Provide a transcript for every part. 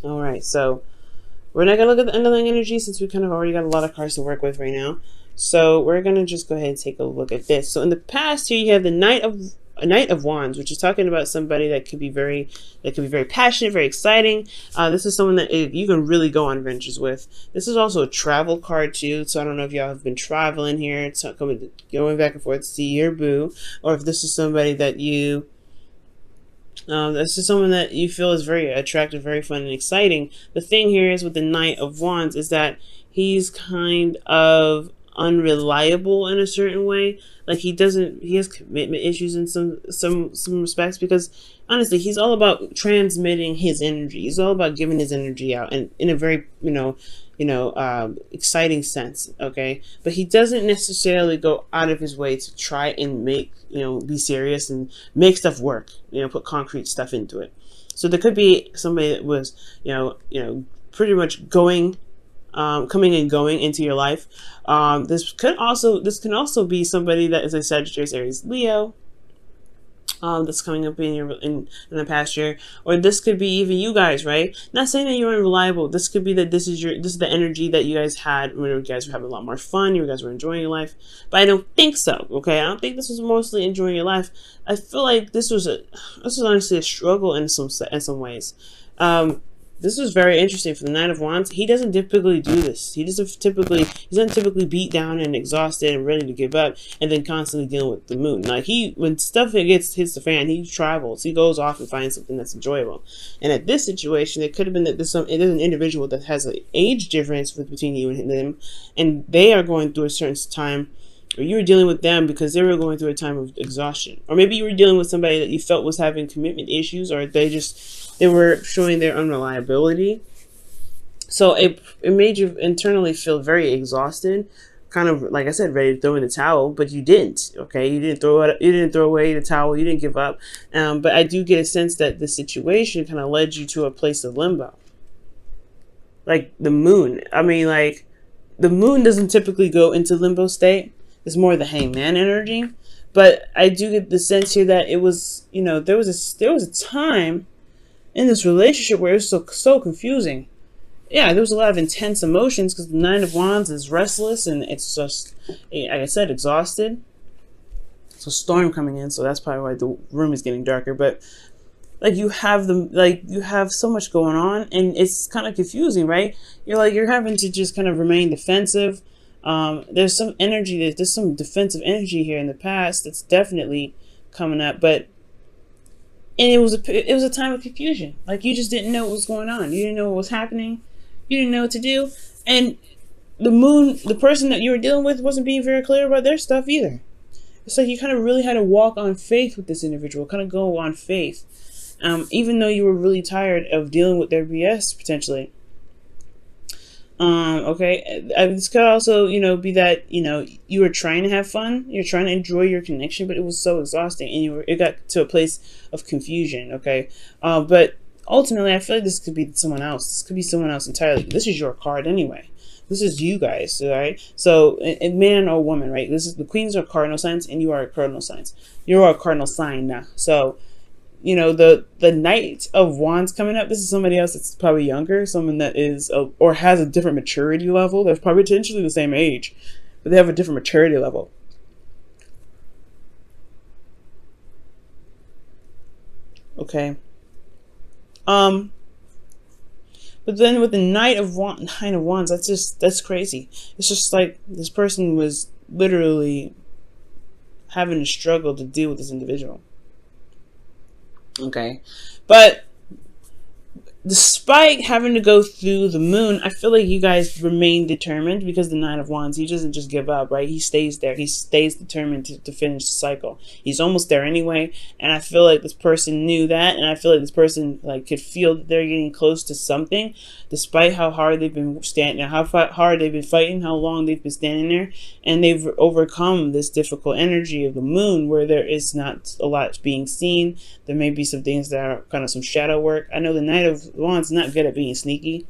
All right, so we're not gonna look at the underlying energy since we kind of already got a lot of cards to work with right now. So we're gonna just go ahead and take a look at this. So in the past here, you have the Knight of Wands, which is talking about somebody that could be very passionate, very exciting. This is someone that you can really go on adventures with. This is also a travel card too. So I don't know if y'all have been traveling here, it's not going back and forth to see your boo, or if this is somebody that this is someone that you feel is very attractive, very fun, and exciting. The thing here is with the Knight of Wands is that he's kind of unreliable in a certain way. Like he has commitment issues in some respects because honestly, he's all about transmitting his energy. He's all about giving his energy out, and in a very exciting sense. Okay, but he doesn't necessarily go out of his way to try and make be serious and make stuff work. Put concrete stuff into it. So there could be somebody that was pretty much coming and going into your life. This can also be somebody that is a Sagittarius, Aries, Leo. That's coming up in the past year, or this could be even you guys, right? Not saying that you're unreliable. This could be that this is the energy that you guys had when you guys were having a lot more fun. You guys were enjoying your life, but I don't think so. Okay, I don't think this was mostly enjoying your life. I feel like this was honestly a struggle in some ways. This was very interesting for the Knight of Wands. He doesn't typically do this. He's not typically beat down and exhausted and ready to give up and then constantly dealing with the moon. Like when stuff hits the fan, he travels. He goes off and finds something that's enjoyable. And at this situation, it could have been that there's an individual that has an age difference between you and them, and they are going through a certain time, or you were dealing with them because they were going through a time of exhaustion. Or maybe you were dealing with somebody that you felt was having commitment issues, or they were showing their unreliability. So it made you internally feel very exhausted, kind of like I said, ready to throw in the towel, but you didn't. Okay, you didn't throw away the towel. You didn't give up. But I do get a sense that the situation kind of led you to a place of limbo. Like the moon. I mean, like the moon doesn't typically go into limbo state. It's more the hangman energy. But I do get the sense here that it was, there was a time in this relationship where it was so confusing. Yeah, there was a lot of intense emotions because the Nine of Wands is restless and it's just, like I said, exhausted. So storm coming in, so that's probably why the room is getting darker. But you have so much going on, and it's kind of confusing, right? You're having to just kind of remain defensive. There's some energy, there's some defensive energy here in the past that's definitely coming up, but it was a time of confusion. Like you just didn't know what was going on. You didn't know what was happening. You didn't know what to do, and the person that you were dealing with wasn't being very clear about their stuff either. It's like you kind of really had to walk on faith with this individual, kind of go on faith, even though you were really tired of dealing with their BS potentially. Okay, this could also, be that, you were trying to have fun, you're trying to enjoy your connection, but it was so exhausting, and it got to a place of confusion. Okay, but ultimately, I feel like this could be someone else. This could be someone else entirely. This is your card anyway. This is you guys, all right? So, a man or woman, right? This is the queens are cardinal signs, and you are a cardinal signs. You are a cardinal sign now. So, the Knight of Wands coming up, this is somebody else that's probably younger, someone that is or has a different maturity level. They're probably potentially the same age, but they have a different maturity level. Okay. But then with the Nine of Wands, that's crazy. It's just like this person was literally having to struggle to deal with this individual. Okay, but despite having to go through the moon, I feel like you guys remain determined because the Nine of Wands, he doesn't just give up, right? He stays there. He stays determined to finish the cycle. He's almost there anyway, and I feel like this person knew that, and I feel like this person could feel that they're getting close to something, despite how hard they've been standing, how hard they've been fighting, how long they've been standing there, and they've overcome this difficult energy of the moon where there is not a lot being seen. There may be some things that are kind of some shadow work. I know the Knight of Wands not good at being sneaky.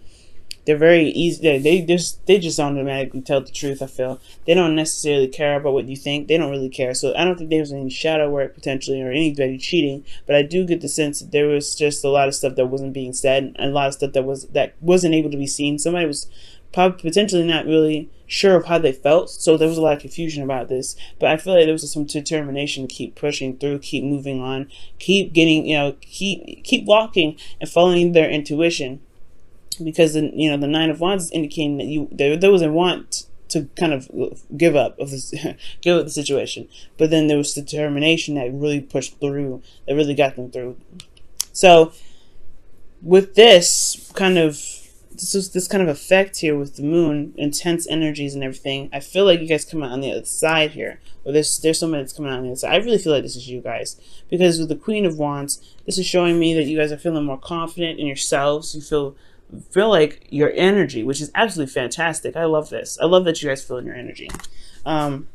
They're very easy. They just automatically tell the truth. I feel they don't necessarily care about what you think. They don't really care. So I don't think there was any shadow work potentially or anybody cheating. But I do get the sense that there was just a lot of stuff that wasn't being said, and a lot of stuff that wasn't able to be seen. Somebody was probably potentially not really sure of how they felt, so there was a lot of confusion about this. But I feel like there was some determination to keep pushing through, keep moving on, keep getting, keep walking and following their intuition, because the Nine of Wands is indicating that there was a want to kind of give up of this, give up the situation, but then there was determination that really pushed through, that really got them through. So with this kind of effect here with the moon, intense energies and everything, I feel like you guys come out on the other side here, or there's somebody that's coming out on the other side. I really feel like this is you guys, because with the Queen of Wands, this is showing me that you guys are feeling more confident in yourselves. You feel like your energy, which is absolutely fantastic. I love this. I love that you guys feel in your energy. And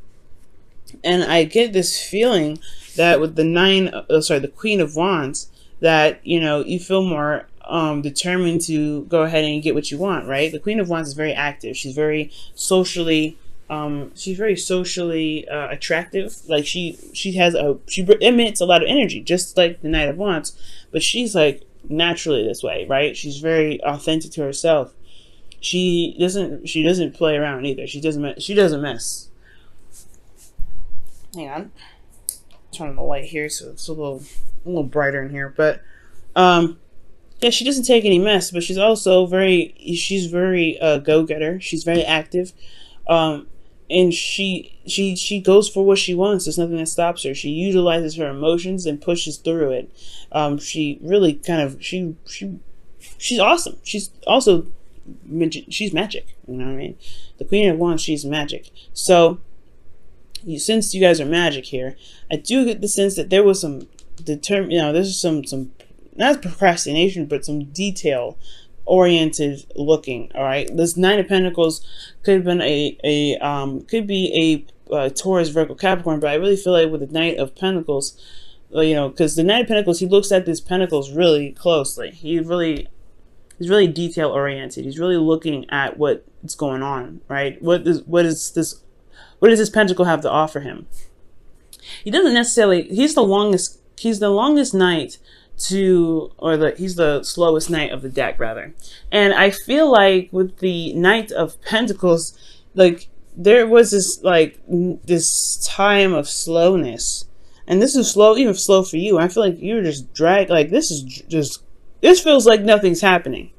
I get this feeling that with the Queen of Wands, that you feel more determined to go ahead and get what you want, right? The Queen of Wands is very active. She's very socially attractive. Like she emits a lot of energy, just like the Knight of Wands, but she's like naturally this way, right? She's very authentic to herself. She doesn't play around either. She doesn't mess. Hang on, turn on the light here so it's a little brighter in here, but yeah, she doesn't take any mess, but she's also very go-getter. She's very active, and she goes for what she wants. There's nothing that stops her. She utilizes her emotions and pushes through it. She really she's awesome. She's also she's magic. You know what I mean? The Queen of Wands, she's magic. So since you guys are magic here, I do get the sense that there was some there's some not procrastination, but some detail oriented looking. All right, this Nine of Pentacles could have been a Taurus, Virgo, Capricorn, but I really feel like with the Knight of Pentacles, because the Knight of Pentacles, he looks at these pentacles really closely. He's really detail oriented. He's really looking at what's going on, right? What does this pentacle have to offer him? He doesn't necessarily. He's the longest knight he's the slowest knight of the deck, rather. And I feel like with the Knight of Pentacles, like there was this time of slowness, and this is even slow for you. I feel like you're just dragged. Like this feels like nothing's happening.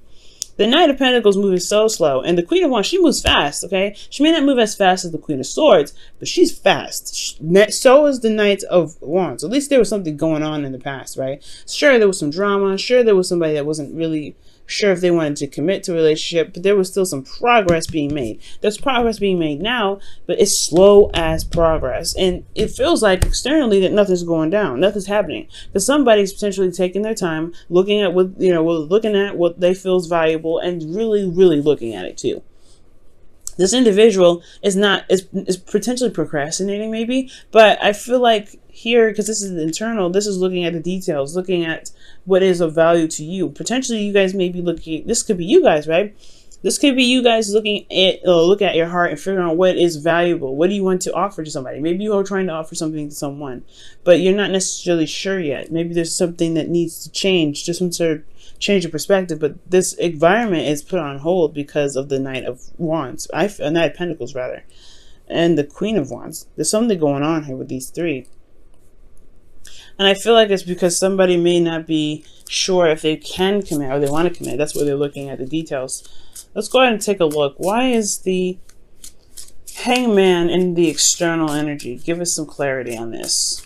The Knight of Pentacles moving so slow, and the Queen of Wands, she moves fast, okay? She may not move as fast as the Queen of Swords, but she's fast. So is the Knight of Wands. At least there was something going on in the past, right? Sure, there was some drama. Sure, there was somebody that wasn't really sure if they wanted to commit to a relationship, but there was still some progress being made. There's progress being made now, but it's slow as progress. And it feels like externally that nothing's going down, nothing's happening. Because somebody's potentially taking their time, looking at what they feel is valuable, and really, really looking at it too. This individual is potentially procrastinating maybe, but I feel like here, because this is internal, this is looking at the details, looking at what is of value to you. Potentially you guys may be looking, this could be you guys, right? This could be you guys looking at your heart and figuring out what is valuable. What do you want to offer to somebody? Maybe you are trying to offer something to someone, but you're not necessarily sure yet. Maybe there's something that needs to change, just some sort of change of perspective, but this environment is put on hold because of the Knight of Wands, Knight of Pentacles rather, and the Queen of Wands. There's something going on here with these three. And I feel like it's because somebody may not be sure if they can commit or they want to commit. That's why they're looking at the details. Let's go ahead and take a look. Why is the Hangman in the external energy? Give us some clarity on this.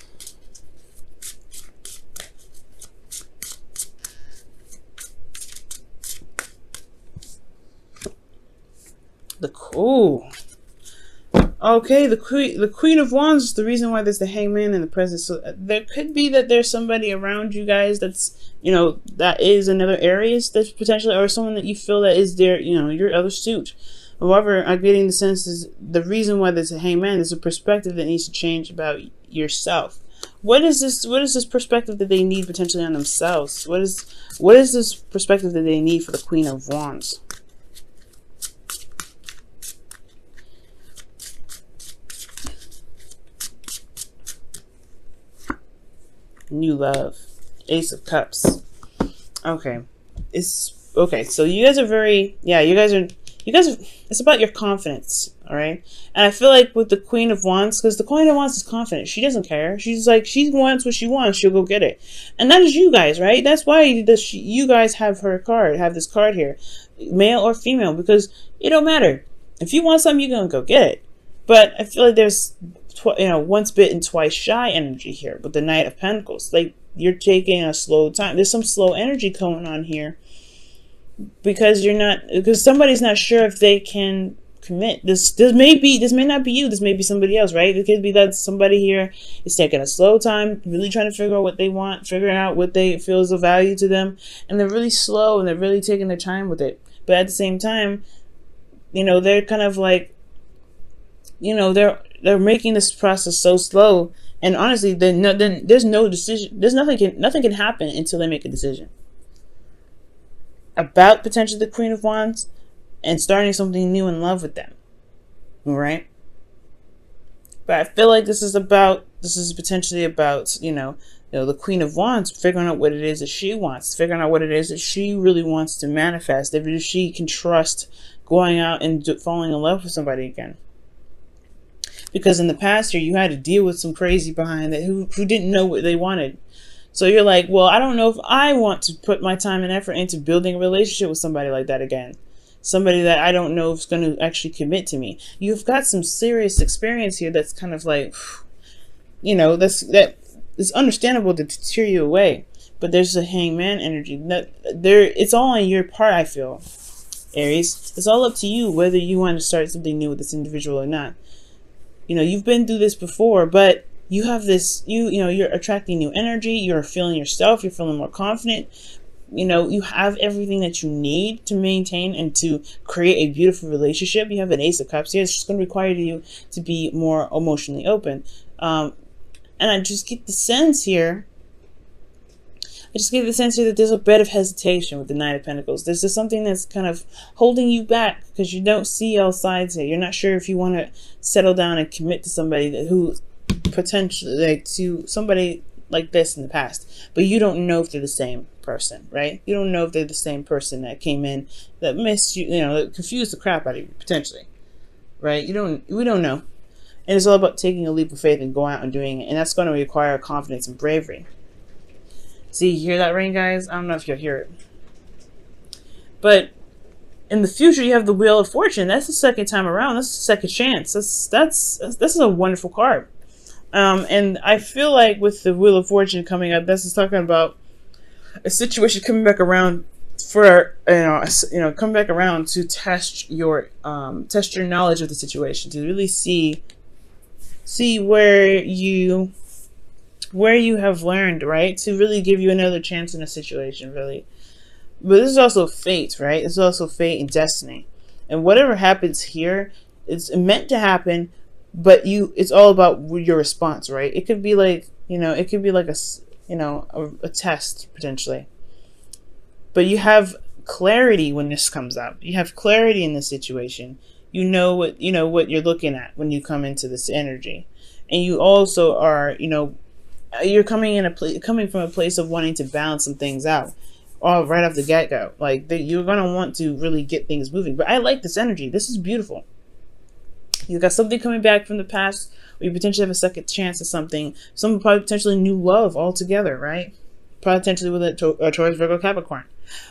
Okay, the Queen of Wands is the reason why there's the Hangman in the present. So there could be that there's somebody around you guys that's, that is another Aries that's potentially, or someone that you feel that is their, your other suit. However, I'm getting the sense is the reason why there's a Hangman is a perspective that needs to change about yourself. What is this perspective that they need potentially on themselves? What is this perspective that they need for the Queen of Wands? New love. Ace of Cups. Okay. It's okay. So you guys are very, yeah, you guys are, it's about your confidence. All right. And I feel like with the Queen of Wands, because the Queen of Wands is confident. She doesn't care. She's like, she wants what she wants. She'll go get it. And that is you guys, right? That's why you guys have her card, have this card here, male or female, because it don't matter. If you want something, you're going to go get it. But I feel like there's, once bitten, twice shy energy here with the Knight of Pentacles. Like, you're taking a slow time. There's some slow energy going on here because somebody's not sure if they can commit. This may not be you. This may be somebody else, right? It could be that somebody here is taking a slow time, really trying to figure out what they want, figuring out what they feel is of value to them, and they're really slow and they're really taking their time with it. But at the same time, they're kind of like, they're making this process so slow. And honestly, there's no decision. Nothing can happen until they make a decision about potentially the Queen of Wands and starting something new in love with them. All right. But I feel like this is potentially about, the Queen of Wands figuring out what it is that she wants, figuring out what it is that she really wants to manifest, if she can trust going out and falling in love with somebody again. Because in the past year, you had to deal with some crazy behind that who didn't know what they wanted. So you're like, well, I don't know if I want to put my time and effort into building a relationship with somebody like that again. Somebody that I don't know if is going to actually commit to me. You've got some serious experience here that's kind of like, that it's understandable to tear you away. But there's a hangman energy. It's all on your part, I feel, Aries. It's all up to you whether you want to start something new with this individual or not. You've been through this before, but you have this, you're attracting new energy. You're feeling yourself. You're feeling more confident. You have everything that you need to maintain and to create a beautiful relationship. You have an Ace of Cups here. It's just going to require you to be more emotionally open. And I just get the sense here. That there's a bit of hesitation with the Knight of Pentacles. There's just something that's kind of holding you back because you don't see all sides here. You're not sure if you want to settle down and commit to somebody who potentially, to somebody like this in the past. But you don't know if they're the same person, right? You don't know if they're the same person that came in, that missed you, that confused the crap out of you, potentially, right? We don't know. And it's all about taking a leap of faith and going out and doing it. And that's going to require confidence and bravery. See, you hear that ring, guys? I don't know if you'll hear it. But in the future, you have the Wheel of Fortune. That's the second time around. That's the second chance. This is a wonderful card. And I feel like with the Wheel of Fortune coming up, this is talking about a situation coming back around for, come back around to test your knowledge of the situation, to really see where you have learned, right? To really give you another chance in a situation, really. But this is also fate, right? It's also fate and destiny. And whatever happens here, it's meant to happen, but it's all about your response, right? It could be like, it could be like a test, potentially. But you have clarity when this comes up. You have clarity in the situation. You know what you're looking at when you come into this energy. And you also are, you're coming from a place of wanting to balance some things out, all right off the get-go. Like you're gonna want to really get things moving. But I like this energy. This is beautiful. You got something coming back from the past, or you potentially have a second chance at something. Some potentially new love altogether, right? Potentially with a Taurus, Virgo, Capricorn.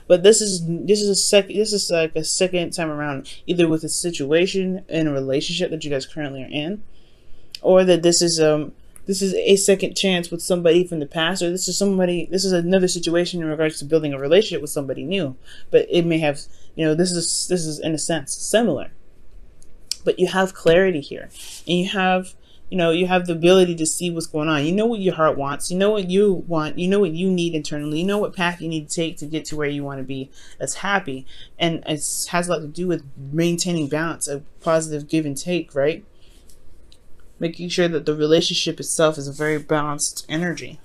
But this is like a second time around, either with a situation in a relationship that you guys currently are in, or that this is a second chance with somebody from the past, or this is another situation in regards to building a relationship with somebody new. But it may have, this is in a sense similar. But you have clarity here, and you have the ability to see what's going on. You know what your heart wants. You know what you want. You know what you need internally. You know what path you need to take to get to where you want to be that's happy. And it has a lot to do with maintaining balance, a positive give and take, right? Making sure that the relationship itself is a very balanced energy.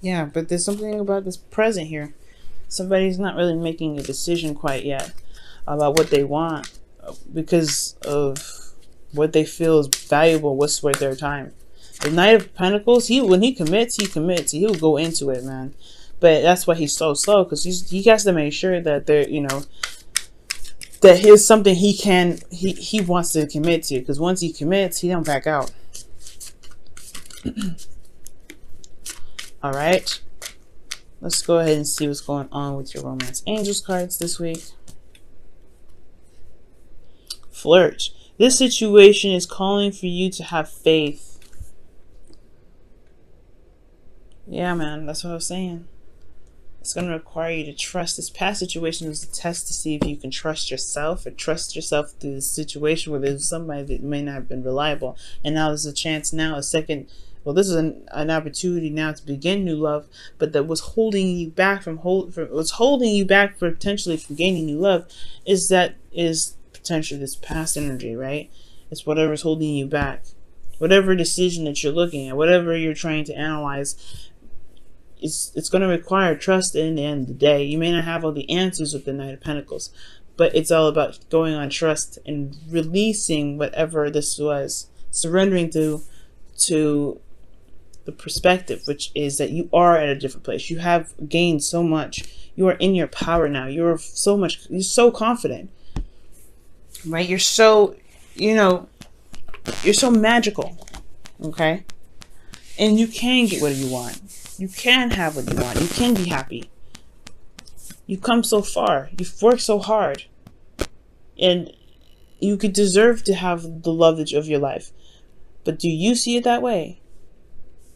Yeah, but there's something about this present here. Somebody's not really making a decision quite yet about what they want because of what they feel is valuable, what's worth their time. The Knight of Pentacles, when he commits, he commits. He'll go into it, man. But that's why he's so slow, because he has to make sure that they're, you know, that here's something he wants to commit to, because once he commits, he don't back out. All right, let's go ahead and see what's going on with your romance angels cards this week. Flirt. This situation is calling for you to have faith. Yeah, man, that's what I was saying. It's going to require you to trust. This past situation was a test to see if you can trust yourself, or trust yourself through this situation where there's somebody that may not have been reliable. And now there's a chance now, a second. Well, this is an opportunity now to begin new love, but that was holding you back what's holding you back potentially from gaining new love is potentially this past energy, right? It's whatever's holding you back. Whatever decision that you're looking at, whatever you're trying to analyze, it's going to require trust in the end of the day. You may not have all the answers with the Knight of Pentacles, but it's all about going on trust and releasing whatever this was, surrendering to the perspective, which is that you are at a different place. You have gained so much. You are in your power now. You're so confident, right? You're so, you know, you're so magical, okay? And you can get what you want. You can have what you want. You can be happy. You've come so far. You've worked so hard. And you could deserve to have the love of your life. But do you see it that way?